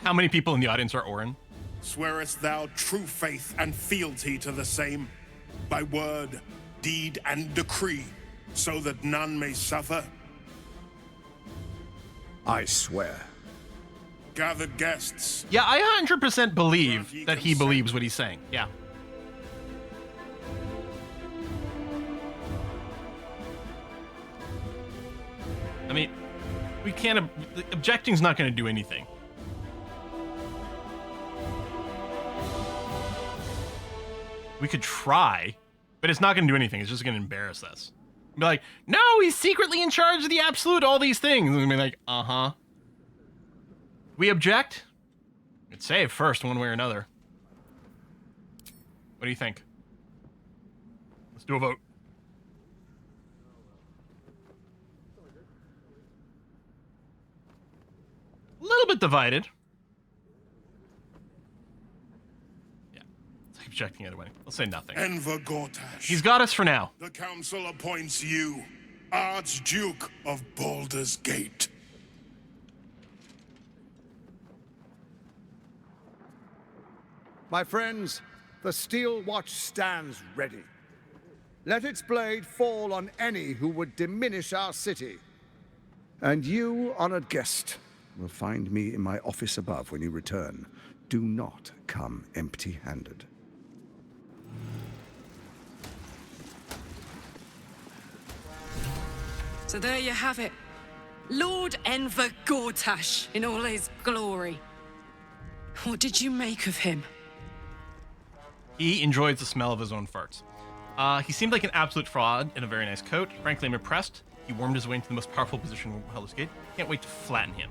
How many people in the audience are Orin? Swearest thou true faith and fealty to the same, by word, deed, and decree, so that none may suffer? I swear. Gathered guests. Yeah, I 100% believe that he believes what he's saying. Yeah. I mean, we can't... Objecting's not going to do anything. We could try, but it's not going to do anything. It's just going to embarrass us. Be like, no, he's secretly in charge of the absolute, all these things. And be like, uh-huh. We object? It's saved first, one way or another. What do you think? Let's do a vote. A little bit divided. Yeah. It's objecting anyway. Let's say nothing. Enver Gortash. He's got us for now. The council appoints you Archduke of Baldur's Gate. My friends, the steel watch stands ready. Let its blade fall on any who would diminish our city. And you, honored guest, will find me in my office above when you return. Do not come empty-handed. So there you have it. Lord Enver Gortash in all his glory. What did you make of him? He enjoys the smell of his own farts. He seemed like an absolute fraud in a very nice coat. Frankly, I'm impressed. He wormed his way into the most powerful position in Baldur's Gate. Can't wait to flatten him.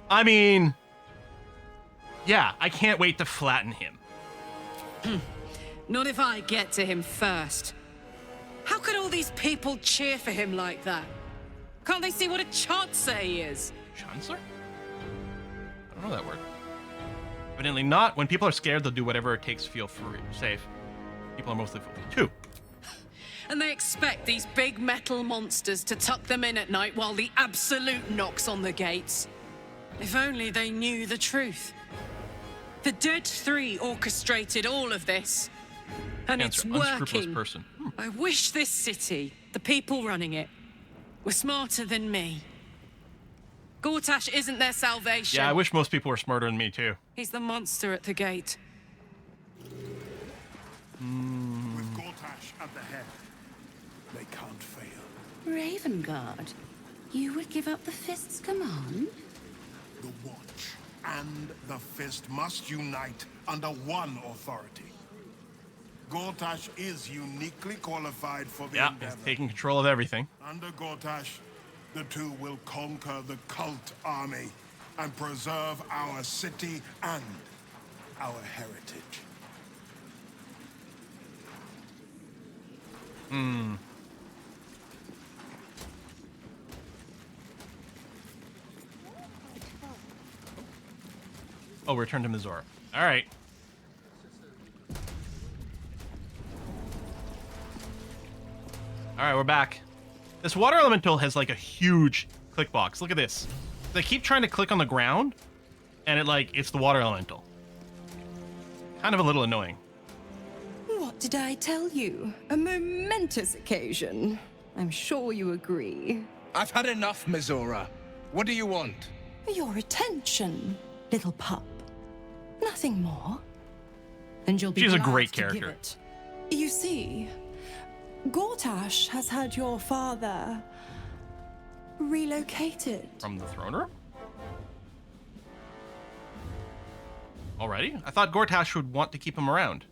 I mean... yeah, I can't wait to flatten him. Not if I get to him first. How could all these people cheer for him like that? Can't they see what a chancellor he is? Chancellor? I don't know that word. Evidently not. When people are scared, they'll do whatever it takes to feel free, safe. People are mostly foolish too. And they expect these big metal monsters to tuck them in at night while the Absolute knocks on the gates. If only they knew the truth. The Dead Three orchestrated all of this. And it's working. Person. I wish this city, the people running it, were smarter than me. Gortash isn't their salvation. Yeah, I wish most people were smarter than me too. He's the monster at the gate. With Gortash at the head, they can't fail. Ravengard, you would give up the Fist's command? The Watch and the Fist must unite under one authority. Gortash is uniquely qualified for the endeavor. He's taking control of everything. Under Gortash, the two will conquer the cult army and preserve our city and our heritage. Oh, return to Mizora. All right. All right, we're back. This water elemental has like a huge click box. Look at this. They keep trying to click on the ground, and it's the water elemental. Kind of a little annoying. What did I tell you? A momentous occasion. I'm sure you agree. I've had enough, Mizora. What do you want? Your attention, little pup. Nothing more. And you'll be She's a glad great to give character. it. You see, Gortash has had your father relocated. From the throne room? Already? I thought Gortash would want to keep him around.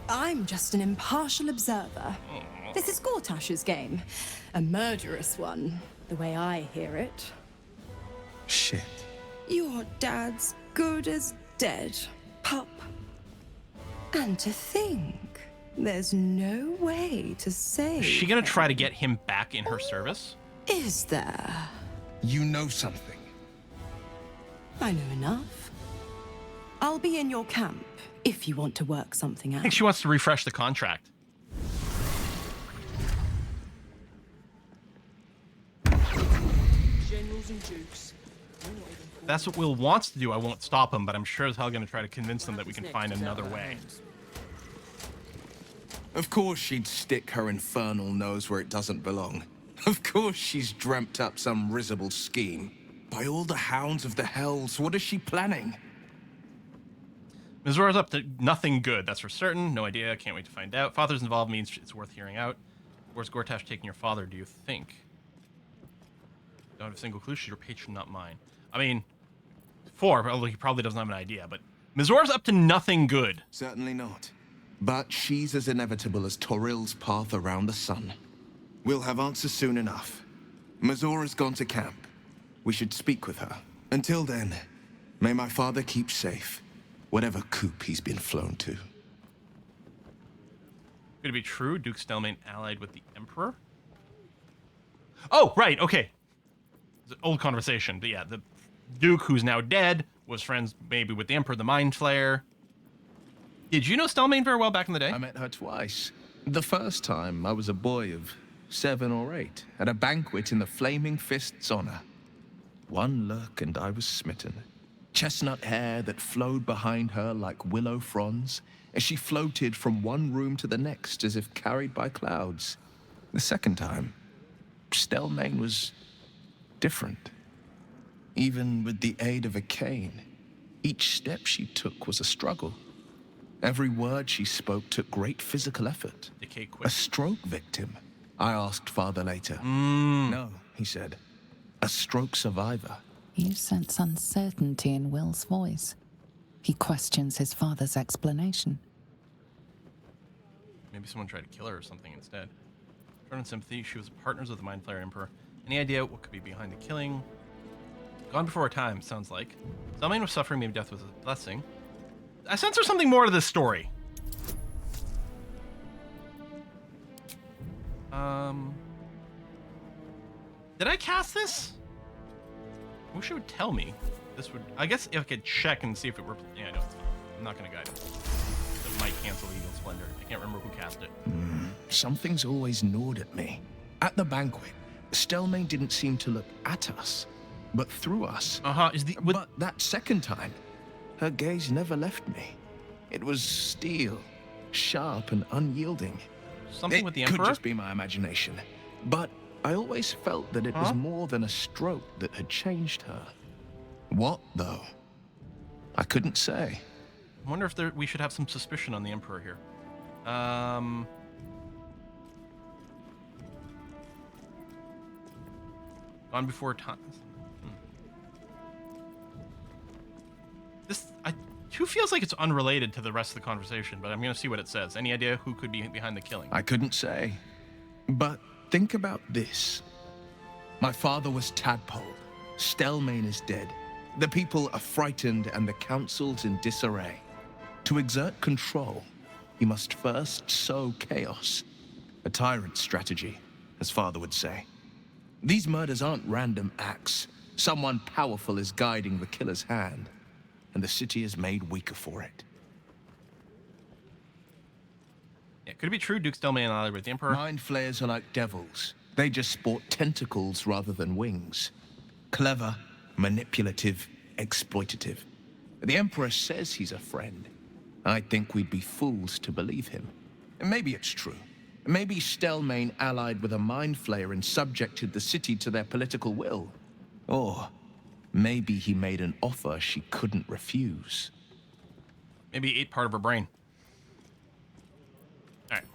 I'm just an impartial observer. This is Gortash's game. A murderous one, the way I hear it. Shit. Your dad's good as dead, pup. And to think, there's no way to save Is she gonna try to get him back in her service? Is there? You know something. I know enough. I'll be in your camp if you want to work something I out. think she wants to refresh the contract. Generals and dukes. We're not even that's what Will wants to do, I won't stop him, but I'm sure as hell going to try to convince them that we can find another way. Of course she'd stick her infernal nose where it doesn't belong. Of course she's dreamt up some risible scheme. By all the hounds of the hells, what is she planning? Mizora's up to nothing good, that's for certain. No idea, can't wait to find out. Father's involved means it's worth hearing out. Where's Gortash taking your father, do you think? Don't have a single clue, she's your patron, not mine. I mean, 4, although he probably doesn't have an idea, but Mizora's up to nothing good. Certainly not. But she's as inevitable as Toril's path around the sun. We'll have answers soon enough. Mizora's gone to camp. We should speak with her. Until then, may my father keep safe, whatever coop he's been flown to. Could it be true? Duke Stelmane allied with the Emperor? Oh, right, okay. It's an old conversation, but yeah, the Duke, who's now dead, was friends maybe with the Emperor, the Mind Flayer. Did you know Stelmane very well back in the day? I met her twice. The first time, I was a boy of 7 or 8, at a banquet in the Flaming Fist's honor. One look and I was smitten. Chestnut hair that flowed behind her like willow fronds, as she floated from one room to the next as if carried by clouds. The second time, Stelmane was different. Even with the aid of a cane, each step she took was a struggle. Every word she spoke took great physical effort. Decay quick. A stroke victim, I asked father later. No, he said. A stroke survivor. You sense uncertainty in Will's voice. He questions his father's explanation. Maybe someone tried to kill her or something instead. Turn on sympathy, she was partners with the Mind Flayer Emperor. Any idea what could be behind the killing? Gone before her time, sounds like. Stelmane was suffering, maybe death was a blessing. I sense there's something more to this story. Did I cast this? I wish it would tell me. This would, I guess if I could check and see if it were, yeah, no, it's not. I'm not gonna guide it. It might cancel Eagle Splendor. I can't remember who cast it. Something's always gnawed at me. At the banquet, Stelmane didn't seem to look at us, but through us. But that second time, her gaze never left me. It was steel, sharp and unyielding. Something with the Emperor? It could just be my imagination. But I always felt that it was more than a stroke that had changed her. What, though? I couldn't say. I wonder if we should have some suspicion on the Emperor here. Gone before time. This too feels like it's unrelated to the rest of the conversation, but I'm gonna see what it says. Any idea who could be behind the killing? I couldn't say. But think about this. My father was tadpole. Stelmane is dead. The people are frightened and the council's in disarray. To exert control, you must first sow chaos. A tyrant's strategy, as father would say. These murders aren't random acts. Someone powerful is guiding the killer's hand, and the city is made weaker for it. Yeah, could it be true Duke Stelmane allied with the Emperor? Mind flayers are like devils. They just sport tentacles rather than wings. Clever, manipulative, exploitative. The Emperor says he's a friend. I think we'd be fools to believe him. And maybe it's true. Maybe Stelmane allied with a mind flayer and subjected the city to their political will. Or maybe he made an offer she couldn't refuse. Maybe he ate part of her brain. All right.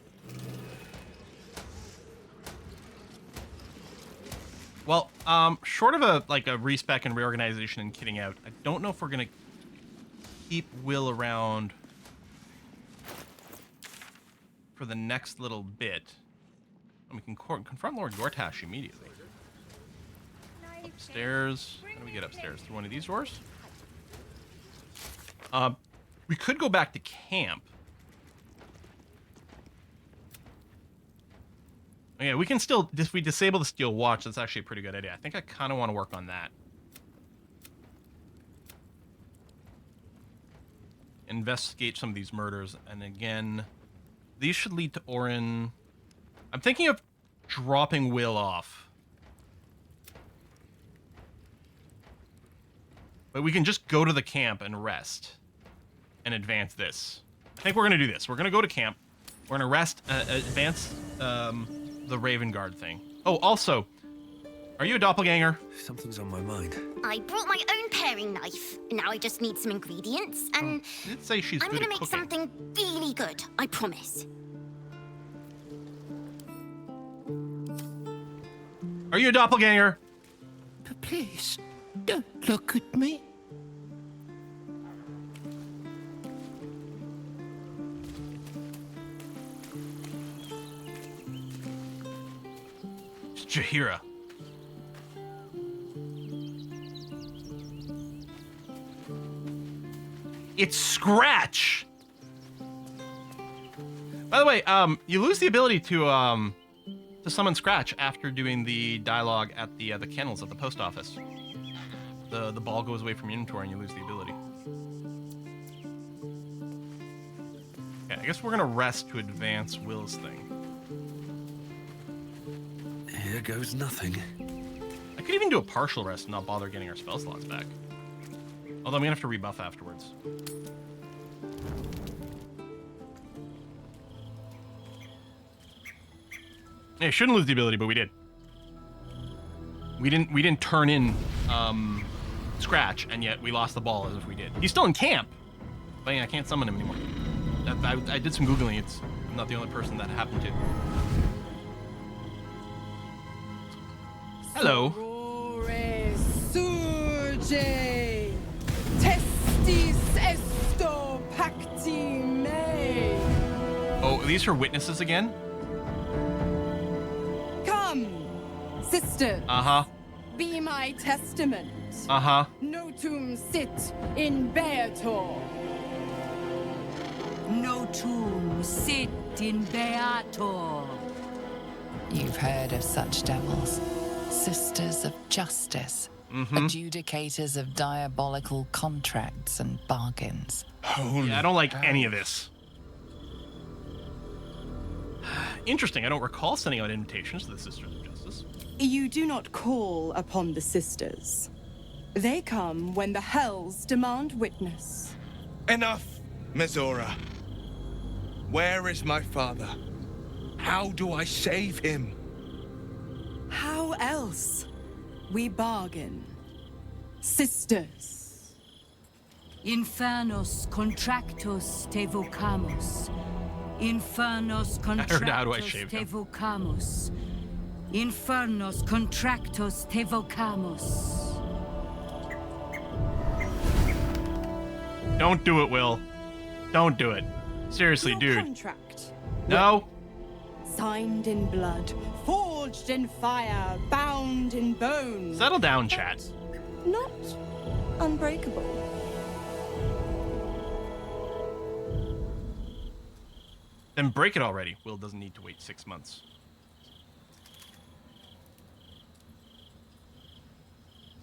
Well, short of a respec and reorganization and kitting out, I don't know if we're gonna keep Will around for the next little bit. And we can confront Lord Gortash immediately. Upstairs. How do we get upstairs? Through one of these doors? We could go back to camp. Yeah, we can still, if we disable the steel watch, that's actually a pretty good idea. I think I kind of want to work on that. Investigate some of these murders, and again, these should lead to Orin. I'm thinking of dropping Will off. But we can just go to the camp and rest and advance this. I think we're going to do this. We're going to go to camp. We're going to rest, advance the Raven Guard thing. Oh, also, are you a doppelganger? Something's on my mind. I brought my own paring knife. Now I just need some ingredients, and Let's say she's I'm good gonna at make cooking. something really good. I promise. Are you a doppelganger? But please, don't look at me. It's Jaheira. It's Scratch. By the way, you lose the ability to summon Scratch after doing the dialogue at the kennels at the post office. The ball goes away from your inventory and you lose the ability. Okay, I guess we're gonna rest to advance Will's thing. Here goes nothing. I could even do a partial rest and not bother getting our spell slots back. Although I'm gonna have to rebuff afterwards. Yeah, shouldn't lose the ability, but we did. We didn't turn in Scratch, and yet we lost the ball as if we did. He's still in camp, but yeah, I can't summon him anymore. I did some Googling. I'm not the only person that happened to. Hello. Surge, testis esto pacti me. Oh, these are witnesses again? Come, sisters. Uh-huh. Be my testament. Uh-huh. Notum sit in Beator. Notum sit in Beator. You've heard of such devils. Sisters of justice. Adjudicators of diabolical contracts and bargains. Yeah, I don't like any of this. Interesting, I don't recall sending out invitations to the Sisters of Justice. You do not call upon the sisters. They come when the hells demand witness. Enough, Mizora. Where is my father? How do I save him? How else? We bargain. Sisters. Infernos contractus te vocamus. Infernos heard how do I contractus shave te him. vocamus. Infernos contractus te vocamus. Don't do it, Will. Don't do it. Seriously, Your dude. contract. No. Signed in blood, forged in fire, bound in bone. Settle down, chat. Not unbreakable. Then break it already. Will doesn't need to wait 6 months.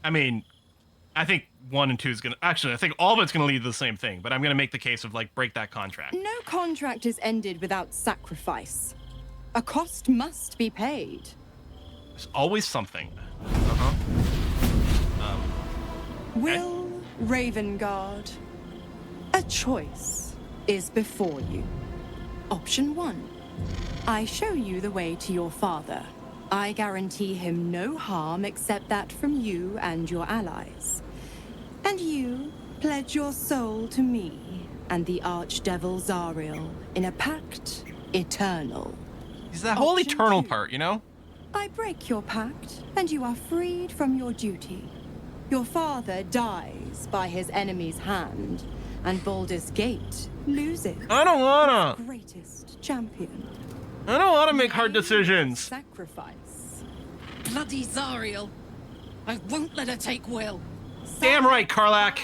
I mean, I think 1 and 2 is gonna... Actually, I think all of it's gonna lead to the same thing, but I'm gonna make the case of, like, break that contract. No contract is ended without sacrifice. A cost must be paid. There's always something. Uh-huh. Will Ravengard, a choice is before you. Option 1. I show you the way to your father. I guarantee him no harm except that from you and your allies. And you pledge your soul to me and the archdevil Zariel in a pact eternal. It's that whole Option eternal 2. part, you know? I break your pact, and you are freed from your duty. Your father dies by his enemy's hand, and Baldur's Gate loses I don't wanna. its greatest champion. I don't wanna make hard decisions. Sacrifice. Bloody Zariel. I won't let her take Will. Damn right, Karlak.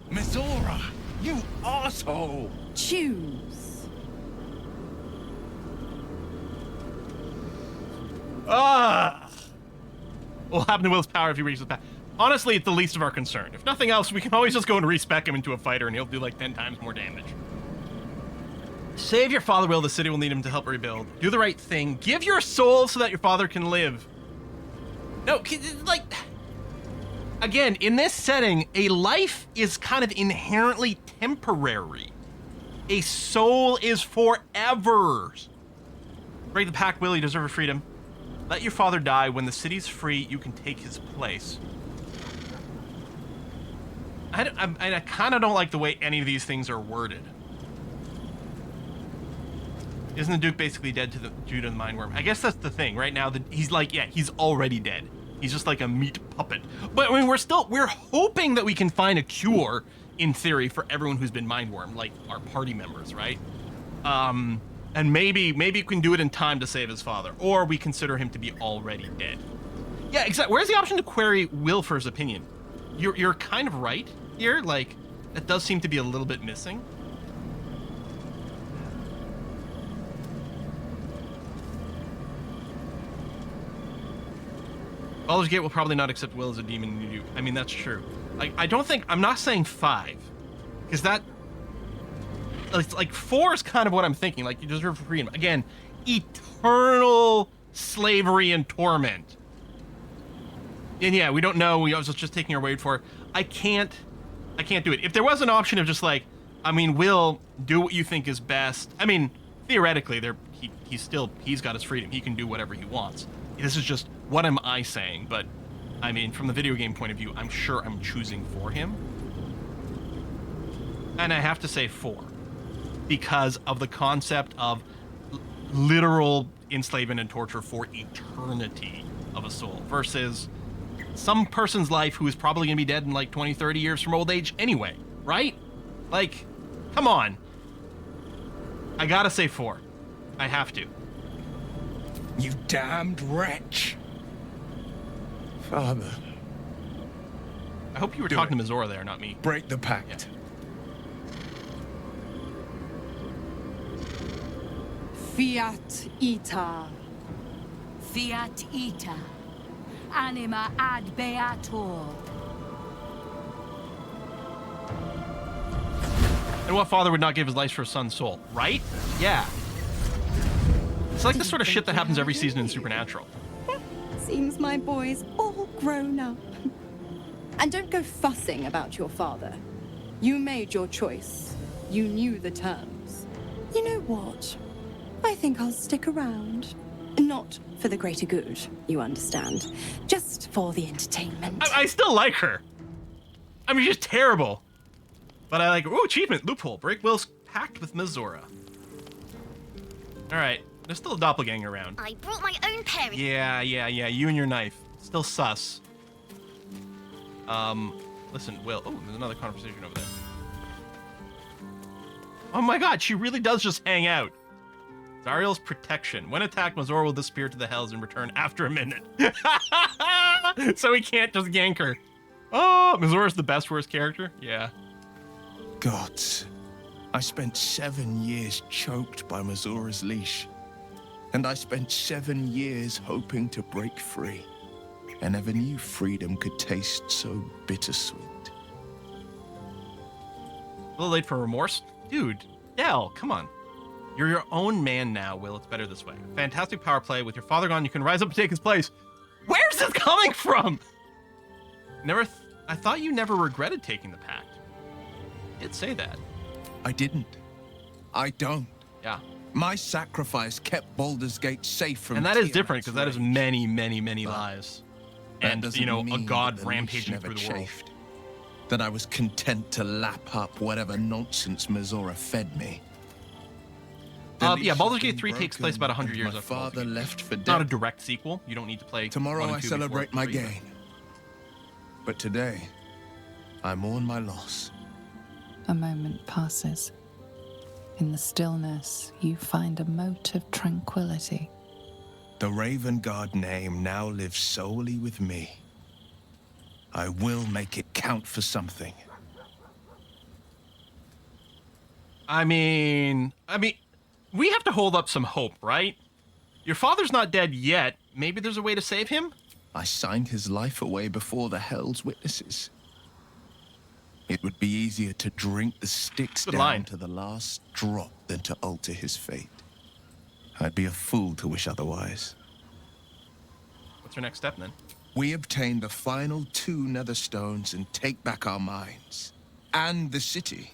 Mizora, you asshole! Choose. Ah. What will happen to Will's power if he reaches the path? Honestly, it's the least of our concern. If nothing else, we can always just go and respec him into a fighter and he'll do like 10 times more damage. Save your father, Will. The city will need him to help rebuild. Do the right thing. Give your soul so that your father can live. No, like... again, in this setting, a life is kind of inherently temporary. A soul is forever. Break the pact, Will. You deserve your freedom. Let your father die. When the city's free, you can take his place. I kind of don't like the way any of these things are worded. Isn't the Duke basically dead due to the mind worm? I guess that's the thing. Right now, he's like, yeah, he's already dead. He's just like a meat puppet. But I mean, we're hoping that we can find a cure, in theory, for everyone who's been mind wormed, like our party members, right? And maybe we can do it in time to save his father, or we consider him to be already dead. Yeah, exactly. Where's the option to query Will for his opinion? You're kind of right here. Like, that does seem to be a little bit missing. Baldur's Gate will probably not accept Will as a demon in you. I mean, that's true. I don't think, I'm not saying 5, because that, it's like 4 is kind of what I'm thinking. Like, you deserve freedom. Again, eternal slavery and torment. And yeah, we don't know. I was just taking our word for it. I can't do it. If there was an option of just like, I mean, Will, do what you think is best. I mean, theoretically, he's got his freedom. He can do whatever he wants. This is just, what am I saying? But, I mean, from the video game point of view, I'm sure I'm choosing for him. And I have to say 4. Because of the concept of literal enslavement and torture for eternity of a soul. Versus some person's life who is probably going to be dead in like 20, 30 years from old age anyway. Right? Like, come on. I gotta say 4. I have to. You damned wretch. Father. I hope you were talking to Mizora there, not me. Break the pact. Yeah. Fiat ita. Fiat ita. Anima ad beator. And what father would not give his life for his son's soul, right? Yeah. It's like the sort of shit that happens every season in Supernatural. Seems my boy's all grown up. And don't go fussing about your father. You made your choice. You knew the terms. You know what? I think I'll stick around. Not for the greater good, you understand. Just for the entertainment. I still like her. I mean, she's terrible. But I like her. Ooh, achievement, loophole. Break Will's pact with Mizora. Alright. There's still a doppelganger around. I brought my own pair. Yeah. You and your knife. Still sus. Listen, Will. Oh, there's another conversation over there. Oh my god, she really does just hang out. Zariel's protection. When attacked, Mizora will disappear to the hells and return after a minute. So he can't just gank her. Oh, Mizora's the best worst character? Yeah. Gods. I spent 7 years choked by Mizora's leash. And I spent 7 years hoping to break free. I never knew freedom could taste so bittersweet. A little late for remorse? Dude, Del, come on. You're your own man now, Will. It's better this way. Fantastic power play. With your father gone, you can rise up and take his place. Where's this coming from? I thought you never regretted taking the pact. You did say that. I didn't. I don't. Yeah. My sacrifice kept Baldur's Gate safe from And that is different, because that is many, many, many lies. And, doesn't you know, a mean god that the rampaging leash through the never world. chafed. That I was content to lap up whatever nonsense Mizora fed me. Yeah, Baldur's Gate 3 takes place about 100 years my after father left for dead. Not a direct sequel. You don't need to play Tomorrow 1 and I 2 celebrate before my 3, gain. But today, I mourn my loss. A moment passes. In the stillness, you find a mote of tranquility. The Raven Guard name now lives solely with me. I will make it count for something. I mean, we have to hold up some hope, right? Your father's not dead yet. Maybe there's a way to save him? I signed his life away before the Hell's witnesses. It would be easier to drink the sticks Good down line. to the last drop than to alter his fate. I'd be a fool to wish otherwise. What's our next step then? we obtain the final 2 nether stones and take back our minds and the city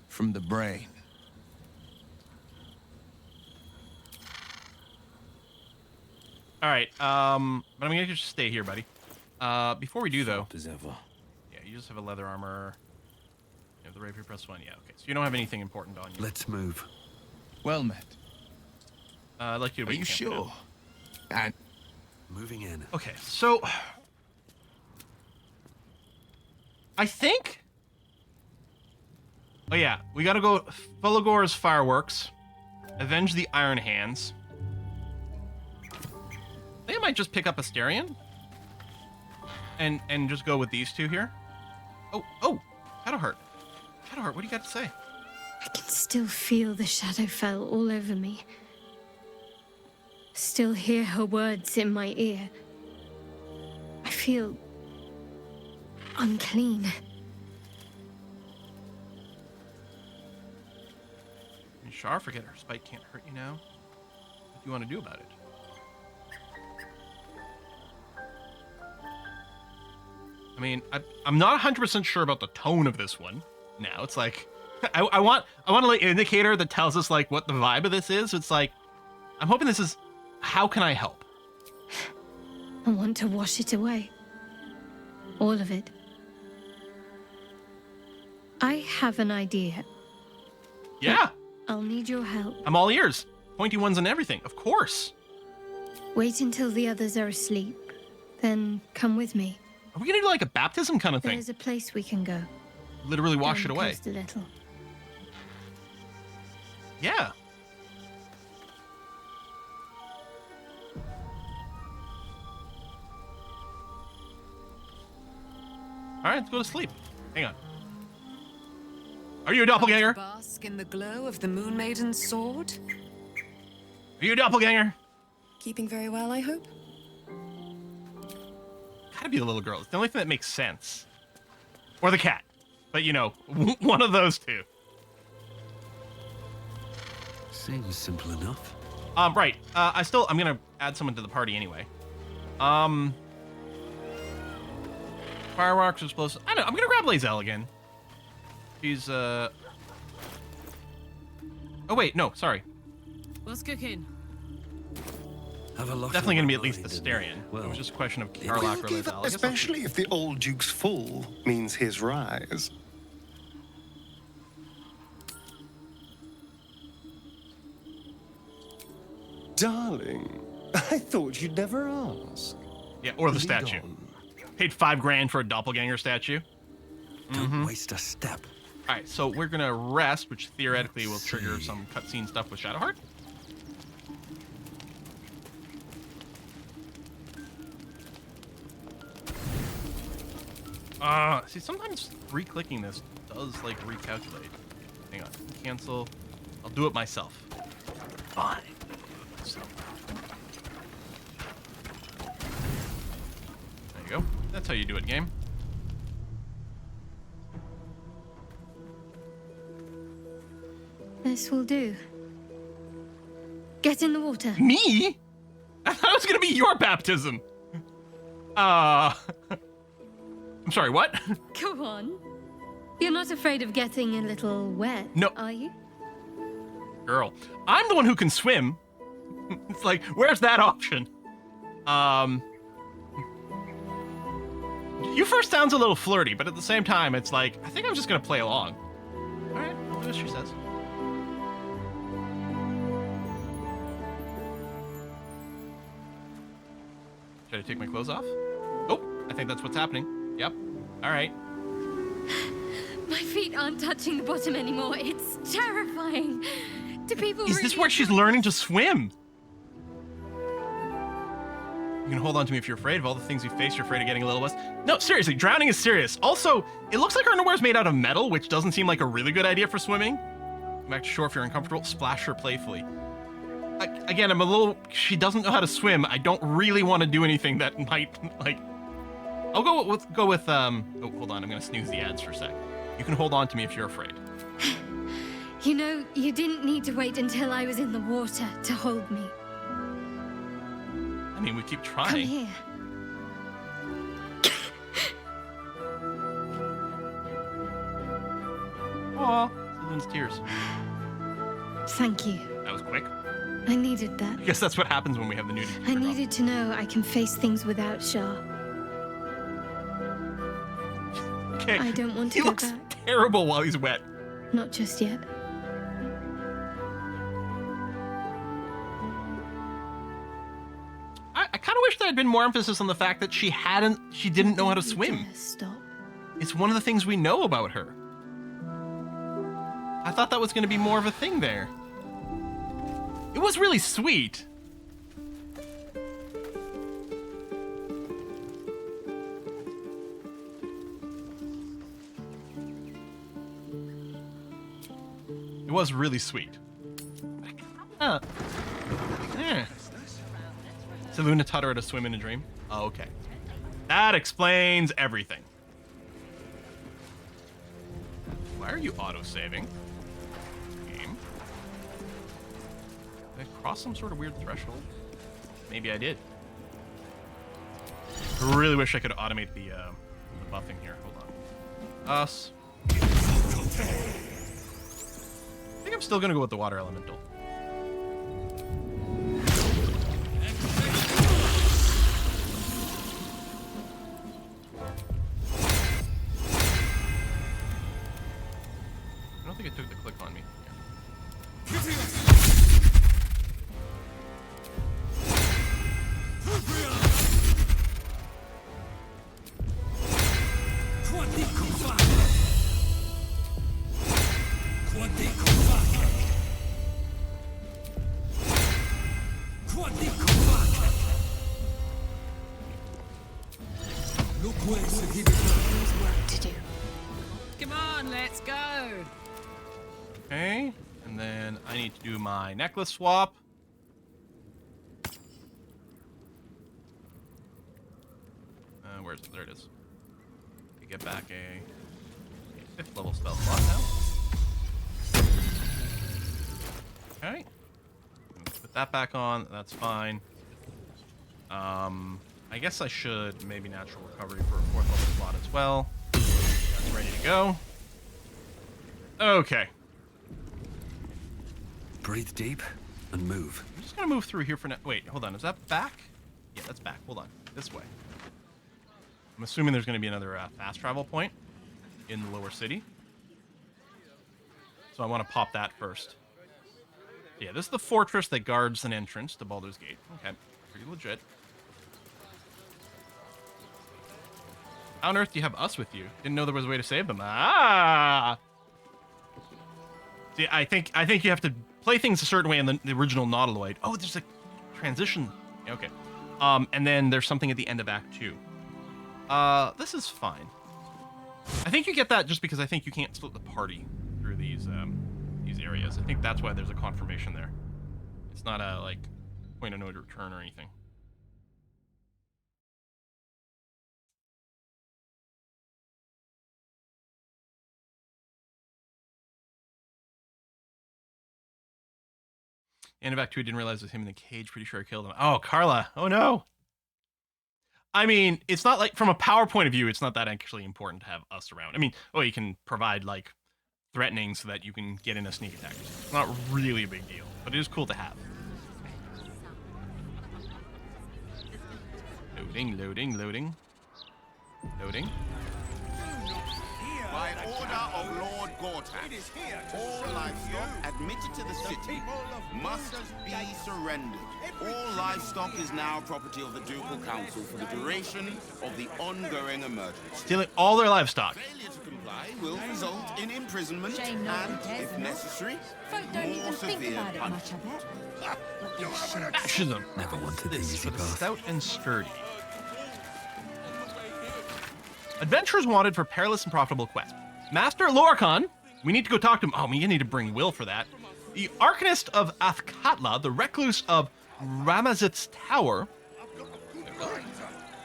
from the brain. All right. But I'm gonna just stay here, buddy. Before we do though, As ever. yeah, you just have a leather armor. You have the rapier +1. Yeah, okay. So you don't have anything important on you. Let's move. Well met. I'd like you to Are wait you camp sure? now. And Moving in. Okay, so I think. Oh yeah, we gotta go. Fulagor's fireworks, avenge the Iron Hands. I think I might just pick up Asterion and just go with these 2 here. Oh, Shadowheart. Shadowheart, what do you got to say? I can still feel the Shadowfell all over me. Still hear her words in my ear. I feel unclean. Shar, forget her spite can't hurt you now. What do you want to do about it? I mean, I'm not 100% sure about the tone of this one. Now it's like, I want an indicator that tells us like what the vibe of this is. It's like, I'm hoping this is, how can I help? I want to wash it away. All of it. I have an idea. Yeah. I'll need your help. I'm all ears. Pointy ones and everything, of course. Wait until the others are asleep. Then come with me. Are we gonna do like a baptism kind of thing? There's a place we can go. Literally wash Down it the away. coast a little. Yeah. All right, let's go to sleep. Hang on. Are you a doppelganger? Bask in the glow of the Moon Maiden's sword? Are you a doppelganger? Keeping very well, I hope. Gotta be the little girl. It's the only thing that makes sense. Or the cat. But you know, one of those 2. Seems simple enough. Right. I'm gonna add someone to the party anyway. Fireworks, explosives. I don't know. I'm gonna grab Lae'zel again. She's Oh wait, no, sorry. What's cooking? Have a look. Definitely gonna be at least Asterion. It was just a question of Karlach or Give Lae'zel. up, I guess especially if the old Duke's fall means his rise. Darling, I thought you'd never ask. Yeah, or the Lead statue. on. Paid $5,000 for a doppelganger statue. Don't waste a step. All right, so we're gonna rest, which theoretically will trigger some cutscene stuff with Shadowheart. See, sometimes re-clicking this does like recalculate. Hang on, cancel. I'll do it myself. Fine. So. There you go. That's how you do it, game. This will do. Get in the water. Me? I thought it was gonna be your baptism. I'm sorry, what? Go on. You're not afraid of getting a little wet, No. are you? Girl, I'm the one who can swim. It's like, where's that option? You first sounds a little flirty, but at the same time, it's like, I think I'm just gonna play along. All right, I'll do what she says. Should I take my clothes off? Oh, I think that's what's happening. Yep. All right. My feet aren't touching the bottom anymore. It's terrifying. Do people Is this really- where she's learning to swim? You can hold on to me if you're afraid of all the things you face. You're afraid of getting a little wet. No, seriously, drowning is serious. Also, it looks like her underwear is made out of metal, which doesn't seem like a really good idea for swimming. Come back to shore if you're uncomfortable. Splash her playfully. Again, I'm a little... She doesn't know how to swim. I don't really want to do anything that might, like... I'll go with oh, hold on. I'm going to snooze the ads for a sec. You can hold on to me if you're afraid. You know, you didn't need to wait until I was in the water to hold me. I mean, we keep Come trying. here. Aw, Saloon's tears. Thank you. That was quick. I needed that. I guess that's what happens when we have the nudity. I needed to know I can face things without Shah. Okay. I don't want to He go looks back. terrible while he's wet. Not just yet. I kind of wish there had been more emphasis on the fact that she didn't know how to swim. Stop. It's one of the things we know about her. I thought that was going to be more of a thing there. It was really sweet. It was really sweet. Yeah. Seluna taught her to swim in a dream. Oh, okay. That explains everything. Why are you auto-saving? Game. Did I cross some sort of weird threshold? Maybe I did. I really wish I could automate the buffing here. Hold on. Us. I think I'm still gonna go with the water elemental. I don't think it took the click on me. There's work to do. Come on, let's go. Okay, and then I need to do my necklace swap. Where's it? There it is. We get back a 5th level spell slot now. Okay. Put that back on. That's fine. I guess I should maybe natural recovery for a 4th level slot as well. That's ready to go. Okay. Breathe deep and move. I'm just gonna move through here for now. Wait, hold on. Is that back? Yeah, that's back. Hold on. This way. I'm assuming there's gonna be another fast travel point in the lower city. So I want to pop that first. Yeah, this is the fortress that guards an entrance to Baldur's Gate. Okay, pretty legit. How on earth do you have us with you? Didn't know there was a way to save them. Ah! See, I think you have to play things a certain way in the original Nautiloid. Oh, there's a transition. Okay. And then there's something at the end of Act 2. This is fine. I think you get that just because I think you can't split the party through these areas. I think that's why there's a confirmation there. It's not a, like, point of no return or anything. End of Act 2, I didn't realize it was him in the cage. Pretty sure I killed him. Oh, Carla. Oh, no. I mean, it's not like, from a power point of view, it's not that actually important to have us around. I mean, you can provide, like, threatening so that you can get in a sneak attack. It's not really a big deal, but it is cool to have. Loading, loading, loading. Loading. By order of Lord Gortash, all livestock admitted to the city must be surrendered. All livestock is now property of the Ducal Council for the duration of the ongoing emergency. Stealing all their livestock. Failure to comply will result in imprisonment Shame no and, one cares if enough. necessary, Folk don't more even think severe about it much, punishment. I bet. Ashes them. Never wanted the This easy for the path. stout and sturdy. Adventurers wanted for perilous and profitable quest. Master Lorcan, we need to go talk to him. Oh, we need to bring Will for that. The Arcanist of Athkatla, the Recluse of Ramazith's Tower,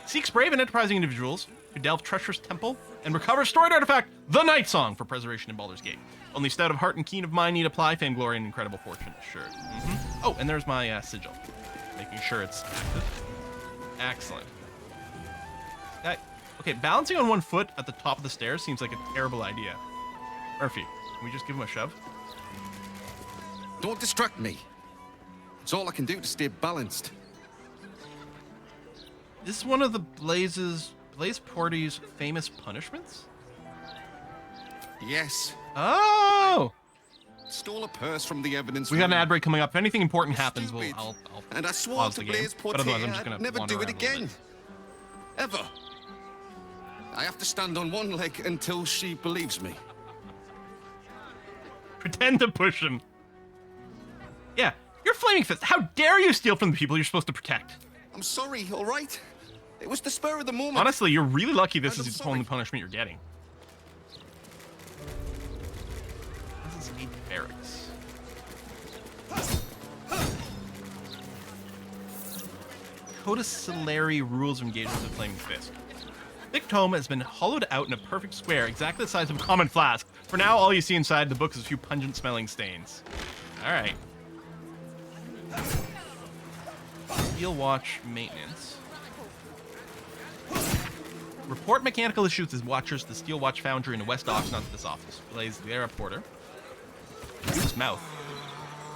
seeks brave and enterprising individuals who delve treacherous temple and recover stored artifact, the Night Song, for preservation in Baldur's Gate. Only stout of heart and keen of mind need apply. Fame, glory, and incredible fortune assured. Oh, and there's my sigil. Making sure it's active. Excellent. Okay, balancing on one foot at the top of the stairs seems like a terrible idea. Murphy, can we just give him a shove? Don't distract me. It's all I can do to stay balanced. This is one of the Blaze Party's famous punishments? Yes. Oh! Stole a purse from the evidence We got room. an ad break coming up. If anything important happens, I'll And I swore pause to the game. Blaze But otherwise, I'm just Portier gonna I'd never wander do it around a little again. Ever. I have to stand on one leg until she believes me. Pretend to push him. Yeah, you're Flaming Fist. How dare you steal from the people you're supposed to protect? I'm sorry, all right? It was the spur of the moment. Honestly, you're really lucky this is the only punishment you're getting. This is a barracks. Codicillary rules of engagement with the Flaming Fist. Thick tome has been hollowed out in a perfect square, exactly the size of a common flask. For now, all you see inside the book is a few pungent-smelling stains. All right. Steel Watch maintenance. Report mechanical issues as watchers to the Steel Watch Foundry in the West Docks, not to this office. Blaze the reporter. His mouth.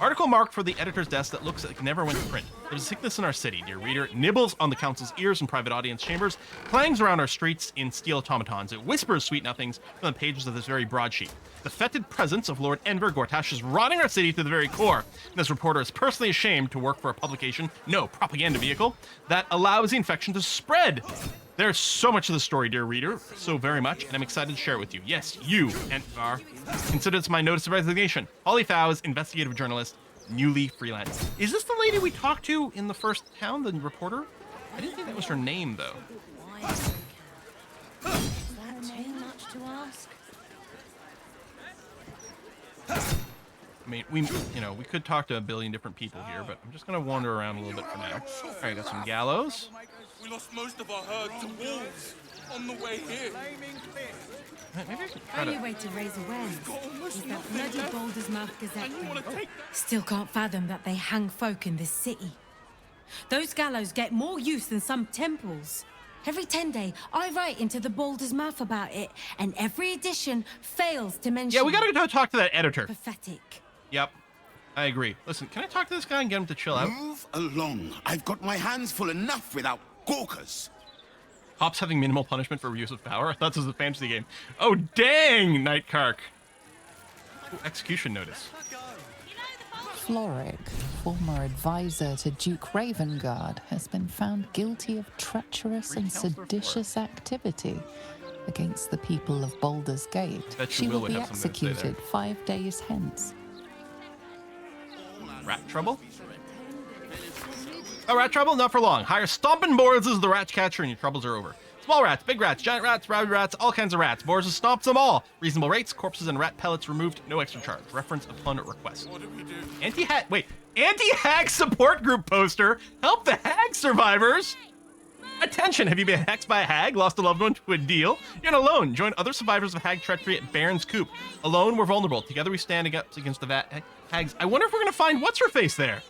Article marked for the editor's desk that looks like it never went to print. There's a sickness in our city, dear reader. It nibbles on the council's ears in private audience chambers, clangs around our streets in steel automatons. It whispers sweet nothings from the pages of this very broadsheet. The fetid presence of Lord Enver Gortash is rotting our city to the very core. This reporter is personally ashamed to work for a publication, no propaganda vehicle, that allows the infection to spread. There's so much of the story, dear reader, so very much, and I'm excited to share it with you. Yes, you, Entvar. Consider this my notice of resignation. Holly Fowles, investigative journalist, newly freelance. Is this the lady we talked to in the first town, the reporter? I didn't think that was her name, though. Is that too much to ask? I mean, we could talk to a billion different people here, but I'm just gonna wander around a little bit for now. All right, got some gallows. We lost most of our herd to wolves on the way here. Maybe I can try Only to... way to raise awareness is that bloody Baldur's Mouth Gazette thing. Still can't fathom that they hang folk in this city. Those gallows get more use than some temples. Every 10 day, I write into the Baldur's Mouth about it, and every edition fails to mention. Yeah, we gotta go talk to that editor. Pathetic. Yep, I agree. Listen, can I talk to this guy and get him to chill out? Move along. I've got my hands full enough without gawkers. Hops having minimal punishment for abuse of power? I thought this was a fantasy game. Oh, dang, Night Kark. Ooh, execution notice. Floric, former advisor to Duke Ravengard, has been found guilty of treacherous and seditious activity against the people of Baldur's Gate. She will be executed 5 days hence. Rat trouble? Oh, rat trouble? Not for long. Hire stomping boards as the rat catcher and your troubles are over. Small rats, big rats, giant rats, rabbit rats, all kinds of rats. Boards stomps them all. Reasonable rates, corpses and rat pellets removed, no extra charge. Reference upon request. Anti-hag support group poster. Help the hag survivors. Attention, have you been hexed by a hag, lost a loved one to a deal? You're not alone. Join other survivors of hag treachery at Baron's Coop. Alone, we're vulnerable. Together, we stand against the hags. I wonder if we're going to find what's-her-face there.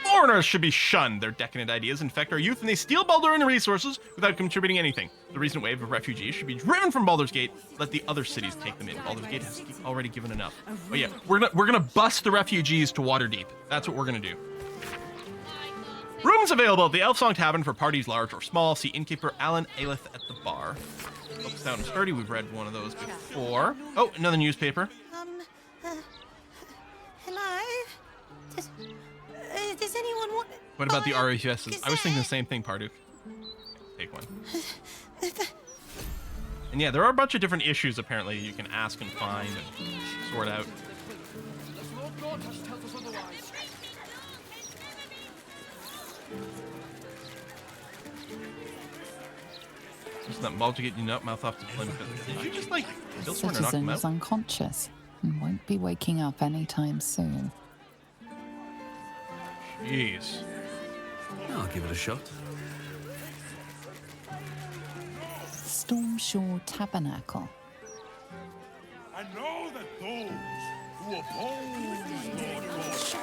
Foreigners should be shunned. Their decadent ideas infect our youth, and they steal Baldurian resources without contributing anything. The recent wave of refugees should be driven from Baldur's Gate. Let the other cities take them in. Baldur's Gate has already given enough. But yeah, we're gonna bust the refugees to Waterdeep. That's what we're gonna do. Rooms available at the Elfsong Tavern for parties large or small. See innkeeper Alan Aelith at the bar. Looks stout and sturdy. We've read one of those before. Oh, another newspaper. Hello? Does anyone want... What about the RHSs? I was thinking the same thing, Parduk. Take one. And yeah, there are a bunch of different issues apparently you can ask and find and sort out. Just that Baldur get your nut mouth off to play with. Did you just like kill someone or knock them Citizen is out? unconscious and won't be waking up anytime soon. Jeez. I'll give it a shot. Stormshore Tabernacle. I know that those who oppose Lord Gortash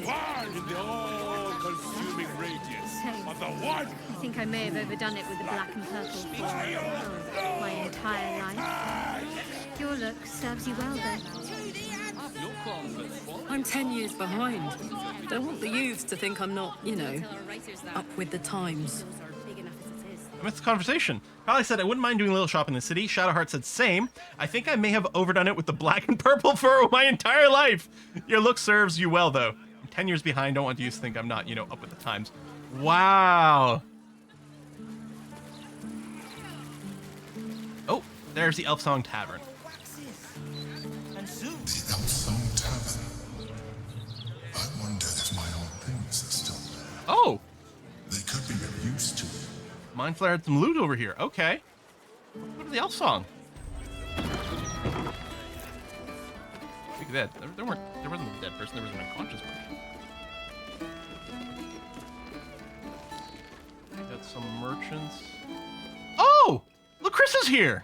burn in the all-consuming radiance of the one. I think I may have overdone it with the black and purple for my entire life. Your look serves you well, then. I'm 10 years behind. Don't want the youths to think I'm not, you know, up with the times. I missed the conversation. Probably said I wouldn't mind doing a little shop in the city. Shadowheart said same. I think I may have overdone it with the black and purple for my entire life. Your look serves you well, though. I'm 10 years behind. Don't want you to think I'm not, you know, up with the times. Wow. Oh, there's the Elf Song Tavern. The Elf Song Tavern. I wonder if my old things are still there. Oh. They could be of use to it. Mind Flare had some loot over here. Okay. What is the Elf Song? Look at that. There wasn't a dead person. There was an unconscious person. Got some merchants. Oh! Look, Chris is here!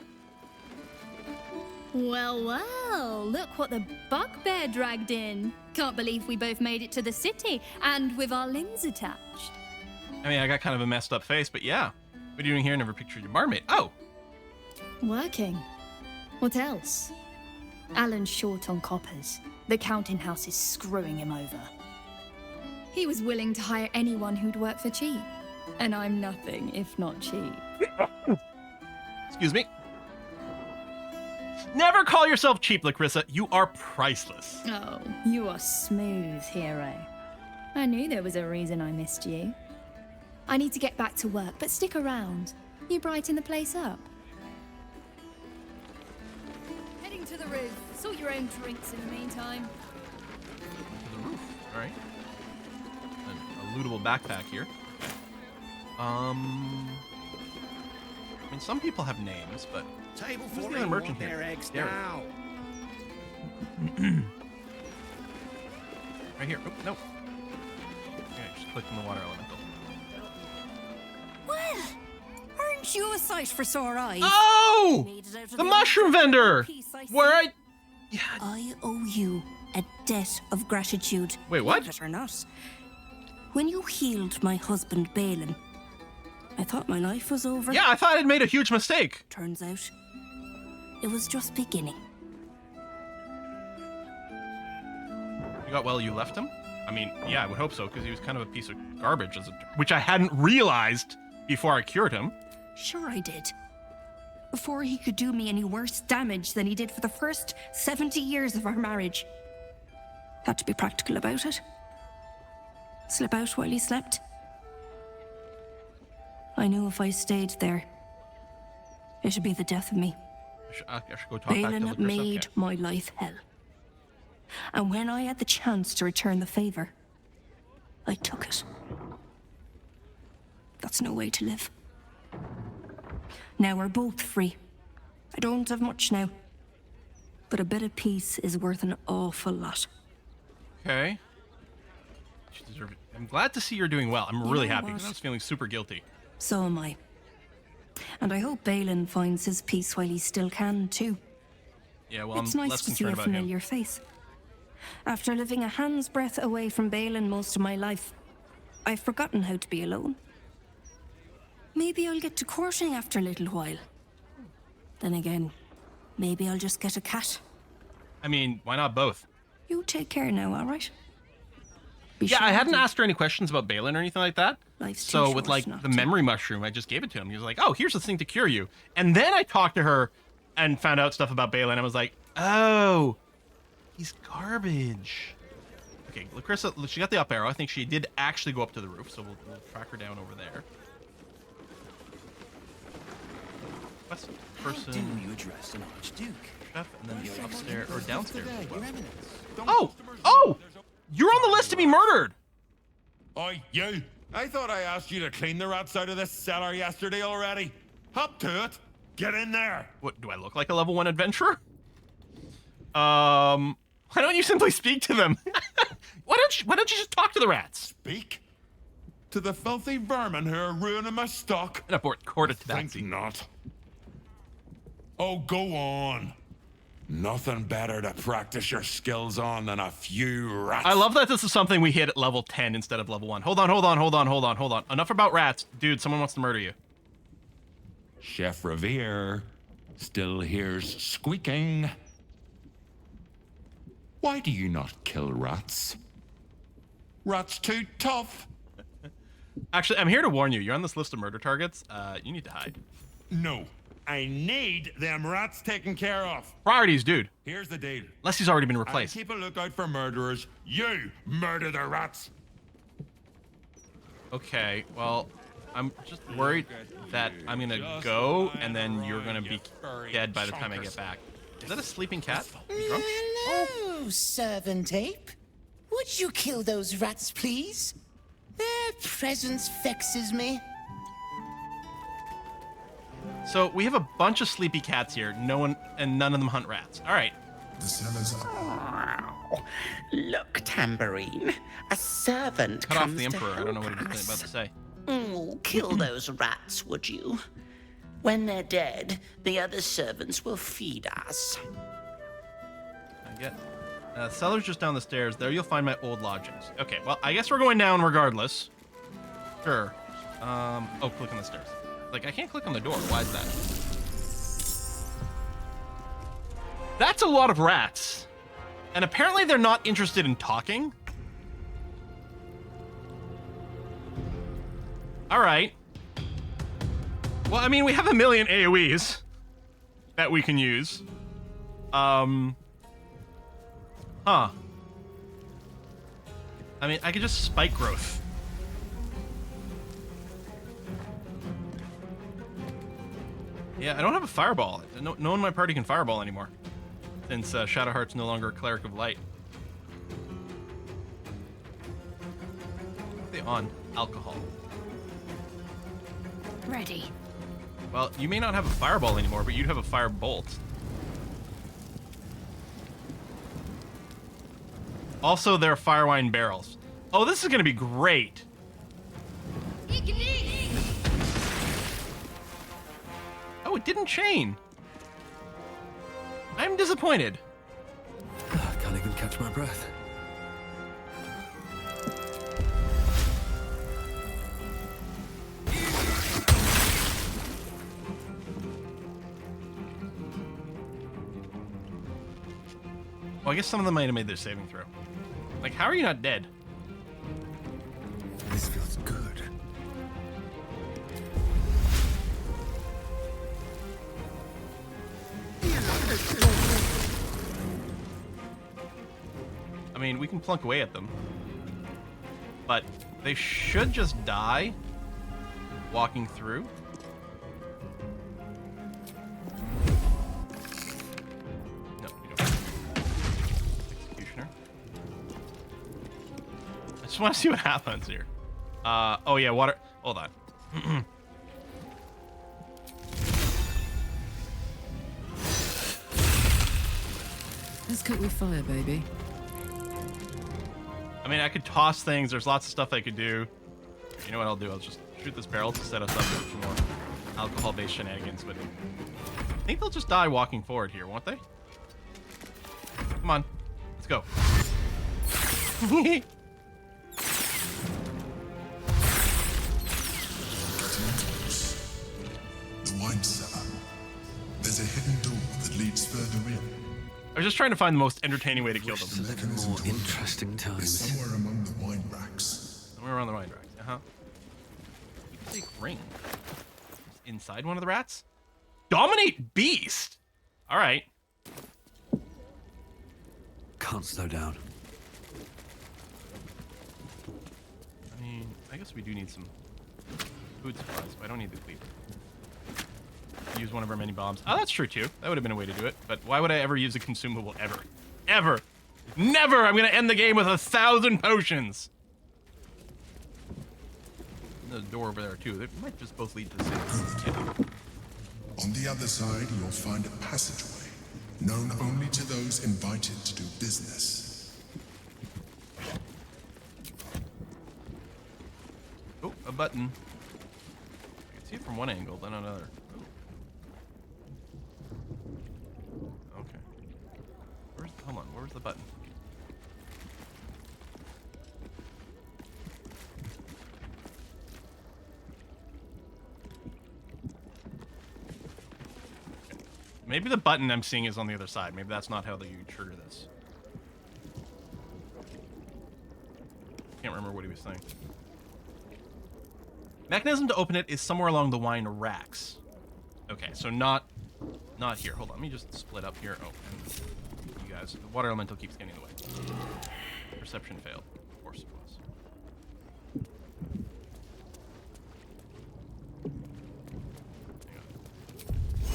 Well, well, look what the bugbear dragged in. Can't believe we both made it to the city, and with our limbs attached. I mean, I got kind of a messed up face, but yeah. What are you doing here? Never pictured your barmaid. Oh! Working. What else? Alan's short on coppers. The counting house is screwing him over. He was willing to hire anyone who'd work for cheap. And I'm nothing if not cheap. Excuse me. Never call yourself cheap, Lacrissa. You are priceless. Oh, you are smooth, hero. I knew there was a reason I missed you. I need to get back to work, but stick around. You brighten the place up. Heading to the roof. Sort your own drinks in the meantime. To the roof. All right. And a lootable backpack here. I mean, some people have names, but Table who's for the other merchant here? eggs Derek. now. Right here. Oh, no. Okay, just click on the water elemental. Well, aren't you a sight for sore eyes? Oh! The mushroom vendor! Where I owe you a debt of gratitude. Wait, what? Believe it or not. When you healed my husband, Balin, I thought my life was over. Yeah, I thought I'd made a huge mistake. Turns out, it was just beginning. You got well, you left him? I mean, yeah, I would hope so, because he was kind of a piece of garbage, which I hadn't realized before I cured him. Sure I did. Before he could do me any worse damage than he did for the first 70 years of our marriage. Had to be practical about it. Slip out while he slept. I knew if I stayed there, it would be the death of me. I should go talk back to Balin Lacrissa. made Okay. my life hell. And when I had the chance to return the favor, I took it. That's no way to live. Now we're both free. I don't have much now. But a bit of peace is worth an awful lot. Okay. You deserve it. I'm glad to see you're doing well. I'm really know happy what? because I was feeling super guilty. So am I. And I hope Balin finds his peace while he still can, too. Yeah, well, It's I'm nice less to see concerned a about him. familiar face. After living a hand's breadth away from Balin most of my life, I've forgotten how to be alone. Maybe I'll get to courting after a little while. Then again, maybe I'll just get a cat. I mean, why not both? You take care now, all right? Be Yeah, sure I to hadn't do- asked her any questions about Balin or anything like that. Life's too So short with like not the to. memory mushroom, I just gave it to him. He was like, "Oh, here's the thing to cure you." And then I talked to her and found out stuff about Balin. I was like, "Oh, he's garbage." Okay, Lacrissa, she got the up arrow. I think she did actually go up to the roof, so we'll track her down over there. What's person? How do you address an archduke? Chef, and then upstairs or downstairs as well. Oh! You're on the list to be murdered. Oi, you! I thought I asked you to clean the rats out of this cellar yesterday already. Hop to it. Get in there. What, do I look like a level 1 adventurer? Why don't you simply speak to them? Why don't you just talk to the rats? Speak? To the filthy vermin who are ruining my stock? And abort quarter to Think not. Oh, go on. Nothing better to practice your skills on than a few rats. I love that this is something we hit at level 10 instead of level 1. Hold on. Enough about rats. Dude, someone wants to murder you. Chef Revere, Still hears squeaking. Why do you not kill rats? Rats too tough. Actually, I'm here to warn you. You're on this list of murder targets. You need to hide. No. I need them rats taken care of. Priorities, dude. Here's the deal. Unless he's already been replaced. Keep a lookout for murderers. You murder the rats. Okay, well, I'm just worried that I'm gonna go and then you're gonna be dead by the time I get back. Is that a sleeping cat? You drunk? Hello, servant ape. Would you kill those rats, please? Their presence vexes me. So we have a bunch of sleepy cats here. None of them hunt rats. All right. The cellars Oh, look, Tambourine. A servant Cut off comes the to Emperor. I don't know what help he's about to say. Oh, kill those rats, would you? When they're dead, the other servants will feed us. I get. Cellar's just down the stairs. There you'll find my old lodgings. Okay, well, I guess we're going down regardless. Sure. Oh, click on the stairs. Like, I can't click on the door. Why is that? That's a lot of rats. And apparently they're not interested in talking. All right. Well, I mean, we have a million AoEs that we can use. Huh. I mean, I could just spike growth. Yeah, I don't have a fireball. No one in my party can fireball anymore. Since Shadowheart's no longer a cleric of light. What are they on? Alcohol. Ready. Well, you may not have a fireball anymore, but you'd have a fire bolt. Also, there are fire wine barrels. Oh, this is going to be great. Oh, it didn't chain. I'm disappointed. I can't even catch my breath. Well, I guess some of them might have made their saving throw. Like, how are you not dead? This feels good. I mean, we can plunk away at them. But they should just die walking through. No, you don't. Executioner. I just want to see what happens here. Oh yeah, water. Hold on. Let's cook with fire, baby. I mean, I could toss things. There's lots of stuff I could do. You know what I'll do? I'll just shoot this barrel to set us up for more alcohol-based shenanigans. But I think they'll just die walking forward here, won't they? Come on. Let's go. The wine cellar. There's a hidden door that leads further in. I was just trying to find the most entertaining way to kill them. More interesting times. Somewhere among the wine racks. Somewhere around the wine racks. Uh-huh. Big ring. Inside one of the rats? Dominate beast! Alright. Can't slow down. I mean, I guess we do need some food supplies, but I don't need the cleaver. Use one of our many bombs. Oh, that's true too. That would have been a way to do it. But why would I ever use a consumable ever? Ever! Never! I'm gonna end the game with 1,000 potions! There's a door over there too. They might just both lead to the same. On the other side, you'll find a passageway, known only to those invited to do business. Oh, a button. I can see it from one angle, then another. Okay. Hold on, where's the button? Maybe the button I'm seeing is on the other side. Maybe that's not how you trigger this. Can't remember what he was saying. Mechanism to open it is somewhere along the wine racks. Okay, so not here. Hold on, let me just split up here. Oh, and you guys, the water elemental keeps getting in the way. Perception failed. Of course it was.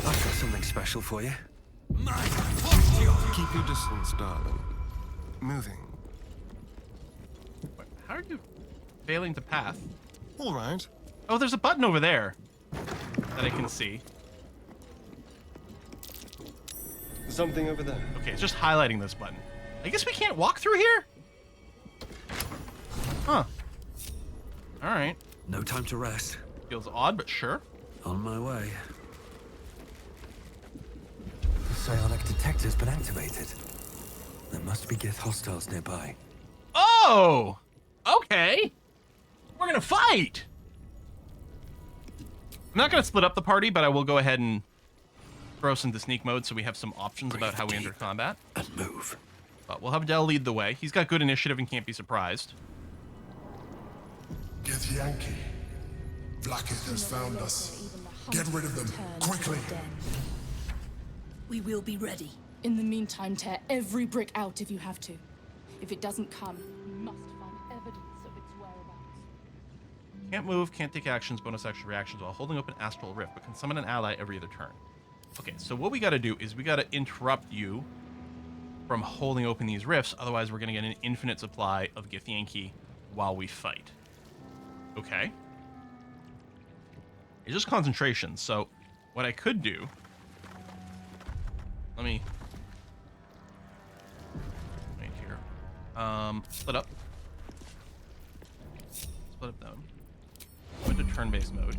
I've got something special for you. Keep your distance, darling. Moving. Wait, how are you failing to path? All right. Oh, there's a button over there that I can see. Something over there. Okay, it's just highlighting this button. I guess we can't walk through here? Huh. Alright. No time to rest. Feels odd, but sure. On my way. The psionic detector's been activated. There must be Gith hostiles nearby. Oh! Okay. We're gonna fight! I'm not gonna split up the party, but I will go ahead and throw us into sneak mode so we have some options about how we enter combat. And move. But we'll have Del lead the way. He's got good initiative and can't be surprised. Githyanki. Blackhead has found us. Get rid of them, quickly. We will be ready. In the meantime, tear every brick out if you have to. If it doesn't come, you must find evidence of its whereabouts. Can't move, can't take actions, bonus action reactions while holding open Astral Rift, but can summon an ally every other turn. Okay, so what we gotta do is we gotta interrupt you from holding open these rifts, otherwise we're gonna get an infinite supply of Githyanki while we fight. Okay. It's just concentration, so what I could do... Let me... Right here. Split up. Split up down. Go into turn-based mode.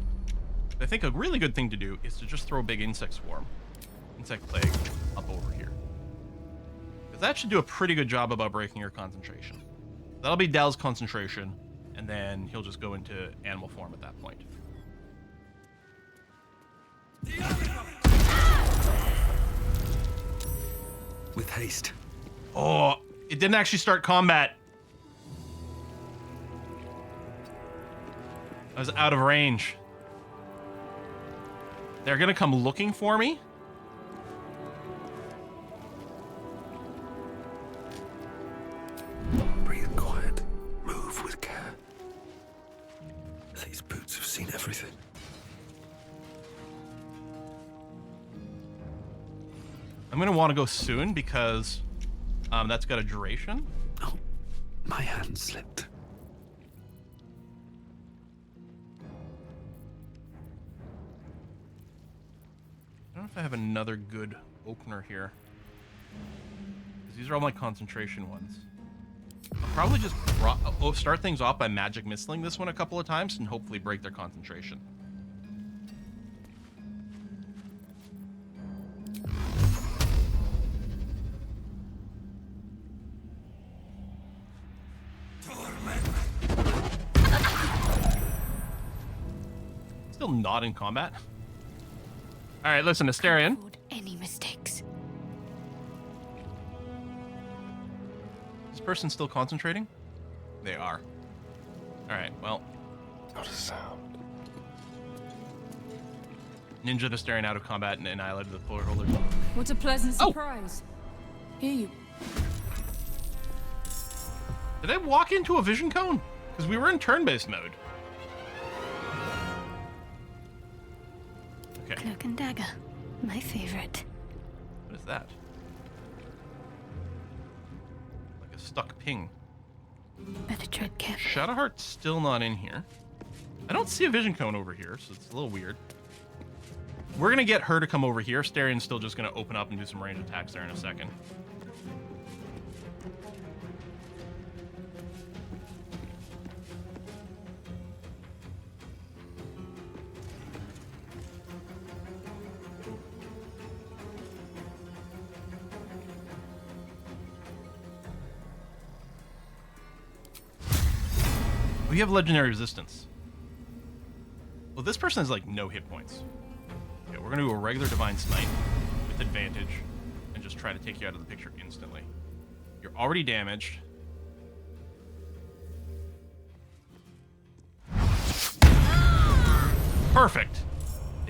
I think a really good thing to do is to just throw a big insect swarm, insect plague, up over here. Because that should do a pretty good job about breaking your concentration. That'll be Dal's concentration, and then he'll just go into animal form at that point. With haste. Oh, it didn't actually start combat. I was out of range. They're gonna come looking for me. Breathe quiet. Move with care. These boots have seen everything. I'm gonna want to go soon because that's got a duration. Oh, my hand slipped. I don't know if I have another good opener here. These are all my concentration ones. I'll probably just start things off by magic missiling this one a couple of times and hopefully break their concentration. Still not in combat. All right, listen, Asterion. Any mistakes? Is this person still concentrating? They are. All right, well. Not a sound. Ninja Asterion out of combat and annihilated the puller holder. What a pleasant surprise. Here you. Did I walk into a vision cone? Because we were in turn-based mode. Okay. Cloak and dagger. My favorite. What is that? Like a stuck ping. Better tread carefully. Shadowheart's still not in here. I don't see a vision cone over here, so it's a little weird. We're gonna get her to come over here. Starion's still just gonna open up and do some range attacks there in a second. We have legendary resistance. Well, this person has like no hit points. Okay, we're gonna do a regular divine smite with with advantage and just try to take you out of the picture instantly. You're already damaged. Perfect.